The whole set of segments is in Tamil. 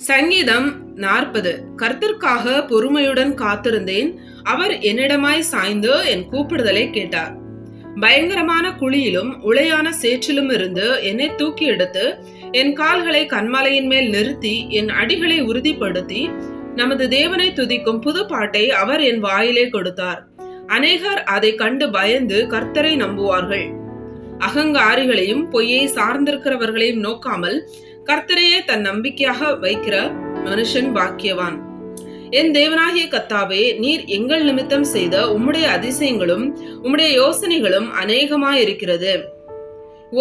சங்கீதம் 40. கர்த்தருக்காக பொறுமையுடன் காத்திருந்தேன். அவர் என்னிடமாய் சாய்ந்து என் கூப்பிடுதலை கேட்டார். பயங்கரமான குழியிலும் உளையான சேற்றிலும் இருந்து என்னை தூக்கி எடுத்து என் கால்களை கன்மலையின் மேல் நிறுத்தி என் அடிகளை உறுதிப்படுத்தி நமது தேவனை துதிக்கும் புது பாட்டை அவர் என் வாயிலே கொடுத்தார். அநேகர் அதை கண்டு பயந்து கர்த்தரை நம்புவார்கள். அகங்காரிகளையும் பொய்யை சார்ந்திருக்கிறவர்களையும் நோக்காமல் கர்த்தரையே தன் நம்பிக்கையாக வைக்கிற மனுஷன் பாக்கியவான். என் தேவனாகிய கர்த்தாவே, நீர் எங்கள் நிமித்தம் செய்த உம்முடைய அதிசயங்களும் உம்முடைய யோசனைகளும் அநேகமாயிருக்கிறது.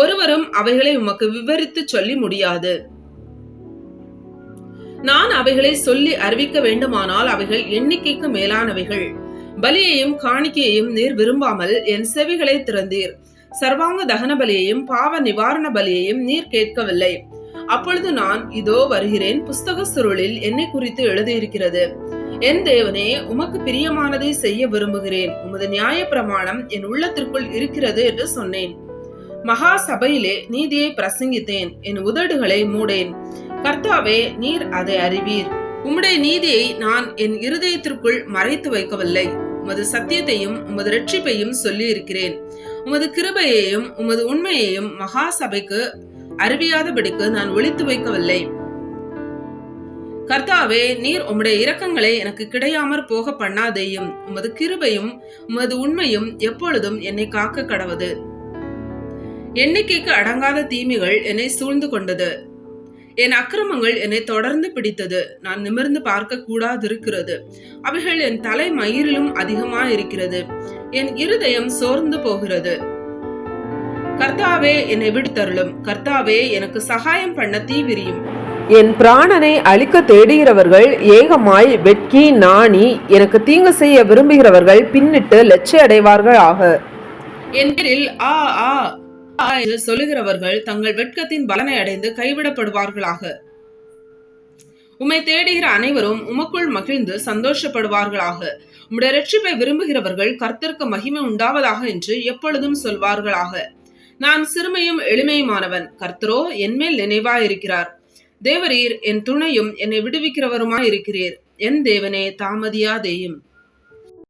ஒருவரும் அவைகளை உமக்கு விவரித்து சொல்லி முடியாது. நான் அவைகளை சொல்லி அறிவிக்க வேண்டுமானால் அவைகள் எண்ணிக்கைக்கு மேலானவைகள். பலியையும் காணிக்கையையும் நீர் விரும்பாமல் என் செவிகளை திறந்தீர். சர்வாங்க தகன பலியையும் பாவ நிவாரண பலியையும் நீர் கேட்கவில்லை. அப்பொழுது நான், இதோ வருகிறேன், புஸ்தக சுருளில் என்னை குறித்து எழுதியிருக்கிறது. என் தேவனே, உமக்கு பிரியமானதை செய்ய விரும்புகிறேன். உமது நியாய பிரமாணம் என் உள்ளத்திற்குள் இருக்கிறது என்று சொன்னேன். மகா சபையிலே நீதியை பிரசங்கித்தேன். என் உதடுகளை மூடேன். கர்த்தாவே, நீர் அதை அறிவீர். உம்முடைய நீதியை நான் என் இருதயத்திற்குள் மறைத்து வைக்கவில்லை. உமது சத்தியத்தையும் உமது இரட்சிப்பையும் சொல்லி இருக்கிறேன். உமது கிருபையையும் உமது உண்மையையும் மகா சபைக்கு அறிவியாதபடிக்கு நான் ஒளித்து வைக்கவில்லை. கர்த்தாவே, நீர் உம்முடைய இரக்கங்களை எனக்கு கிடையாமற் போக பண்ணாதேயும். உமது கிருபையும் உமது உண்மையும் எப்பொழுதும் என்னை காக்க கடவது. எண்ணிக்கைக்கு அடங்காத தீமைகள் என்னை சூழ்ந்து கொண்டது. என் அக்கிரமங்கள் என்னை தொடர்ந்து பிடித்தது. நான் நிமிர்ந்து பார்க்க கூடாதிருக்கிறது. அவைகள் என் தலை மயிரிலும் அதிகமாயிருக்கிறது. என் இருதயம் சோர்ந்து போகிறது. கர்த்தாவே, என்னை விடுத்தருளும். கர்த்தாவே, எனக்கு சகாயம் பண்ண தீவிரியும். என் பிராணனை அழிக்க தேடுகிறவர்கள் ஏகமாய் வெட்கி நாணி எனக்கு தீங்கு செய்ய விரும்புகிறவர்கள் பின்னிட்டு லட்சை அடைவார்கள் ஆக. என் பேரில் ஆ ஆ என்று சொல்லுகிறவர்கள் தங்கள் வெட்கத்தின் பலனை அடைந்து கைவிடப்படுவார்களாக. உம்மை தேடுகிற அனைவரும் உமக்குள் மகிழ்ந்து சந்தோஷப்படுவார்களாக. உம்முடைய இரட்சிப்பை விரும்புகிறவர்கள் கர்த்தருக்கு மகிமை உண்டாவதாக என்று எப்பொழுதும் சொல்வார்களாக. நான் சிறுமையும் எளிமையுமானவன். கர்த்தரோ என்மேல் நினைவாயிருக்கிறார். தேவரீர் என் துணையும் என்னை விடுவிக்கிறவருமாயிருக்கிறீர். என் தேவனே, தாமதியாதேயும்.